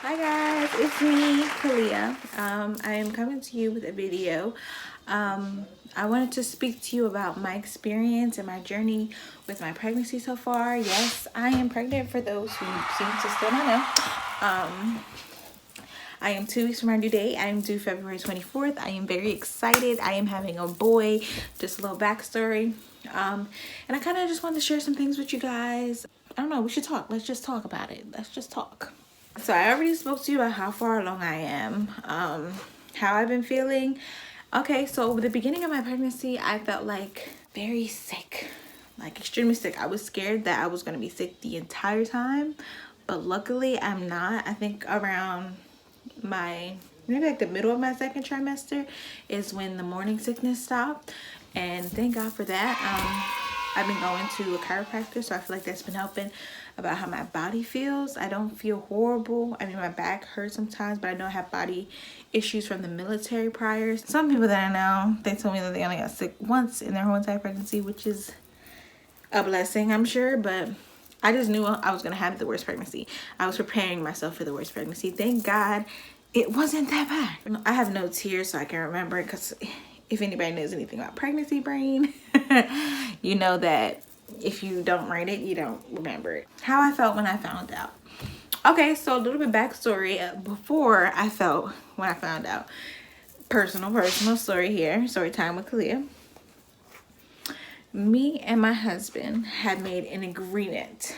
Hi guys, it's me, Kalia. I am coming to you with a video. I wanted to speak to you about my experience and my journey with my pregnancy so far. Yes, I am pregnant for those who seem to still not know. I am 2 weeks from my due date. I am due February 24th. I am very excited. I am having a boy. Just a little backstory. And I kind of just wanted to share some things with you guys. I don't know, we should talk. Let's just talk about it. Let's just talk. So I already spoke to you about how far along I am, how I've been feeling. Okay, so with the beginning of my pregnancy, I felt like very sick, like extremely sick. I was scared that I was gonna be sick the entire time, but luckily I'm not. I think around maybe like the middle of my second trimester is when the morning sickness stopped, and thank God for that. I've been going to a chiropractor, so I feel like that's been helping about how my body feels. I don't feel horrible. I mean, my back hurts sometimes, but I know I have body issues from the military prior. Some people that I know, they told me that they only got sick once in their whole entire pregnancy, which is a blessing, I'm sure, but I just knew I was gonna have the worst pregnancy. I was preparing myself for the worst pregnancy. Thank God it wasn't that bad. I have notes here so I can remember, because if anybody knows anything about pregnancy brain, you know that if you don't write it, you don't remember it. How I felt when I found out. Okay, so a little bit backstory before I felt when I found out. Personal story here. Story time with Kalia. Me and my husband had made an agreement.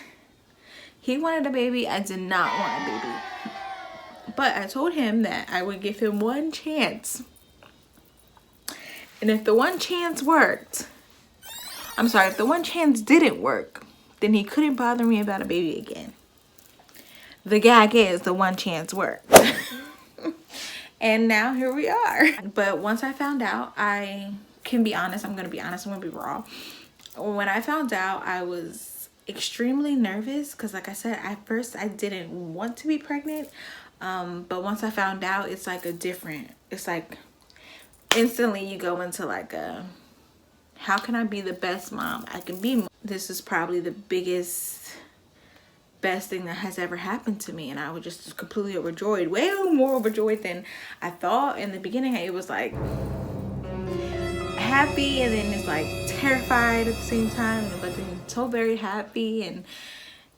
He wanted a baby. I did not want a baby. But I told him that I would give him one chance. And if the one chance worked, if the one chance didn't work, then he couldn't bother me about a baby again. The gag is the one chance worked. And now here we are. But once I found out, I can be honest. I'm going to be honest. I'm going to be raw. When I found out, I was extremely nervous because, like I said, at first I didn't want to be pregnant. But once I found out, it's like it's like instantly you go into like how can I be the best mom I can be? This is probably the best thing that has ever happened to me, and I was just completely overjoyed, way more overjoyed than I thought. In the beginning, it was like happy, and then it's like terrified at the same time, but then so very happy, and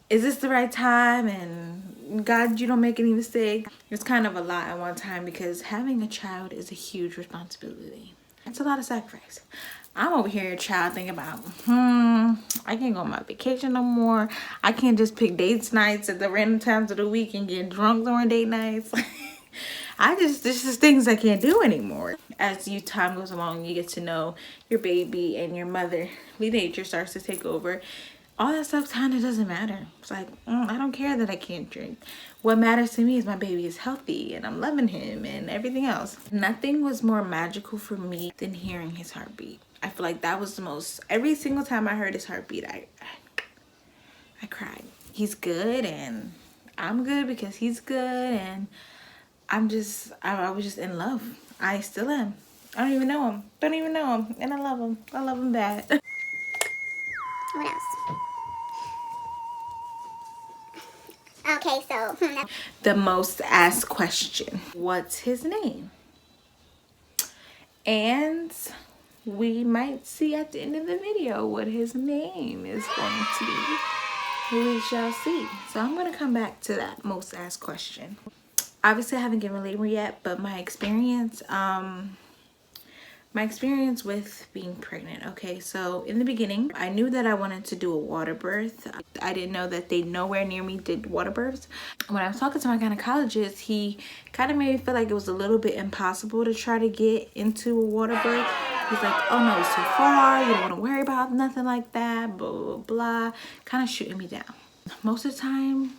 is this the right time, and God, you don't make any mistake. It's kind of a lot at one time because having a child is a huge responsibility. It's a lot of sacrifice. I'm over here, child, thinking about, I can't go on my vacation no more. I can't just pick dates nights at the random times of the week and get drunk during date nights. This is things I can't do anymore. As time goes along, you get to know your baby and your motherly nature starts to take over. All that stuff kind of doesn't matter. It's like, I don't care that I can't drink. What matters to me is my baby is healthy and I'm loving him and everything else. Nothing was more magical for me than hearing his heartbeat. I feel like that was the most, every single time I heard his heartbeat, I cried. He's good and I'm good because he's good, and I was just in love. I still am. I don't even know him. And I love him. I love him bad. What else? Okay, so the most asked question, what's his name? And we might see at the end of the video what his name is going to be. We shall see. So I'm going to come back to that most asked question. Obviously I haven't given labor yet, but my experience with being pregnant. Okay, so in the beginning, I knew that I wanted to do a water birth. I didn't know that they nowhere near me did water births. When I was talking to my gynecologist, he kind of made me feel like it was a little bit impossible to try to get into a water birth. He's like, oh no, it's too far. You don't want to worry about nothing like that, blah, blah, blah. Kind of shooting me down. Most of the time,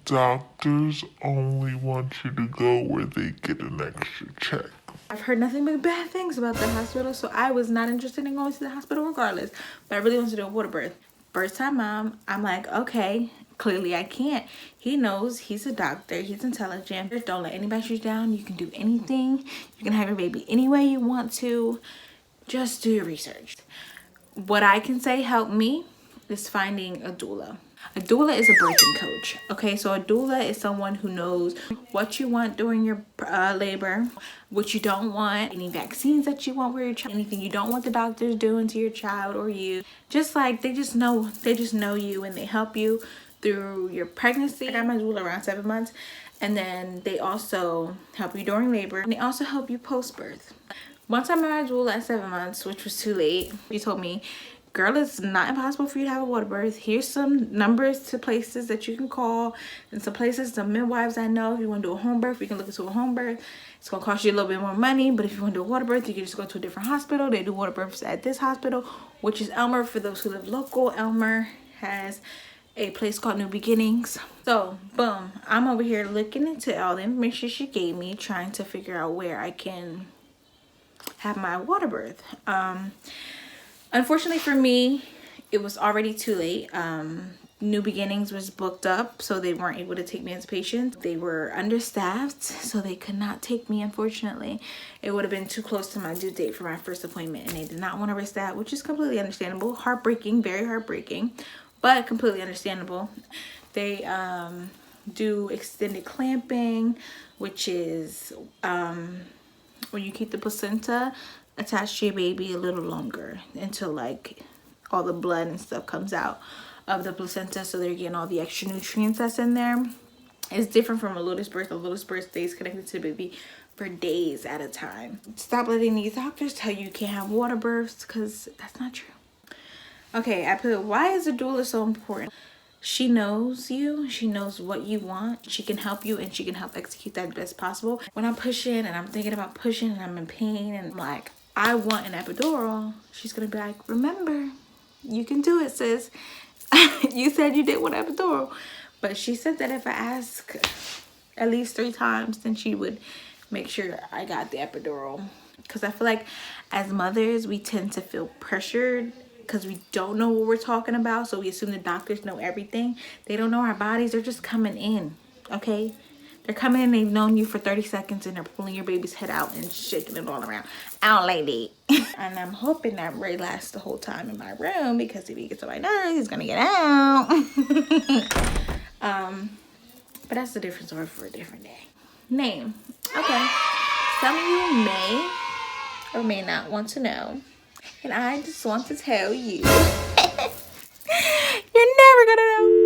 doctors only want you to go where they get an extra check. I've heard nothing but bad things about the hospital, so I was not interested in going to the hospital regardless. But I really wanted to do a water birth. First time mom, I'm like, okay, clearly I can't. He knows, he's a doctor, he's intelligent. Don't let anybody shoot you down. You can do anything. You can have your baby any way you want to. Just do your research. What I can say helped me is finding a doula. A doula is a birthing coach. Okay, so a doula is someone who knows what you want during your labor, what you don't want, any vaccines that you want for your child, anything you don't want the doctors doing to your child or you. Just like they just know you, and they help you through your pregnancy. I got my doula around 7 months, and then they also help you during labor, and they also help you post-birth. Once I met my doula at 7 months, which was too late, she told me, girl, it's not impossible for you to have a water birth. Here's some numbers to places that you can call, and some places, some midwives I know. If you want to do a home birth, we can look into a home birth. It's going to cost you a little bit more money, but if you want to do a water birth, you can just go to a different hospital. They do water births at this hospital, which is Elmer. For those who live local, Elmer has a place called New Beginnings. So boom, I'm over here looking into all the information she gave me, trying to figure out where I can have my water birth. Unfortunately for me, it was already too late. New Beginnings was booked up, so they weren't able to take me as a patient. They were understaffed, so they could not take me, unfortunately. It would have been too close to my due date for my first appointment, and they did not want to risk that, which is completely understandable. Heartbreaking, very heartbreaking, but completely understandable. They do extended clamping, which is when you keep the placenta attached to your baby a little longer until like all the blood and stuff comes out of the placenta, so they're getting all the extra nutrients that's in there. It's different from a lotus birth. A lotus birth stays connected to the baby for days at a time. Stop letting these doctors tell you can't have water births, because that's not true. Okay, I put, why is a doula so important? She knows you, she knows what you want, she can help you, and she can help execute that best possible. When I'm pushing and I'm thinking about pushing and I'm in pain and I'm like, I want an epidural, she's gonna be like, remember, you can do it, sis. You said you did want an epidural. But she said that if I ask at least 3 times, then she would make sure I got the epidural. Because I feel like as mothers, we tend to feel pressured because we don't know what we're talking about. So we assume the doctors know everything. They don't know our bodies. They're just coming in, okay? They're coming in, they've known you for 30 seconds, and they're pulling your baby's head out and shaking it all around. Out, lady. And I'm hoping that Ray lasts the whole time in my room, because if he gets on my nerves, he's gonna get out. But that's a different story for a different day. Name. Okay. Some of you may or may not want to know, and I just want to tell you. You're never gonna know.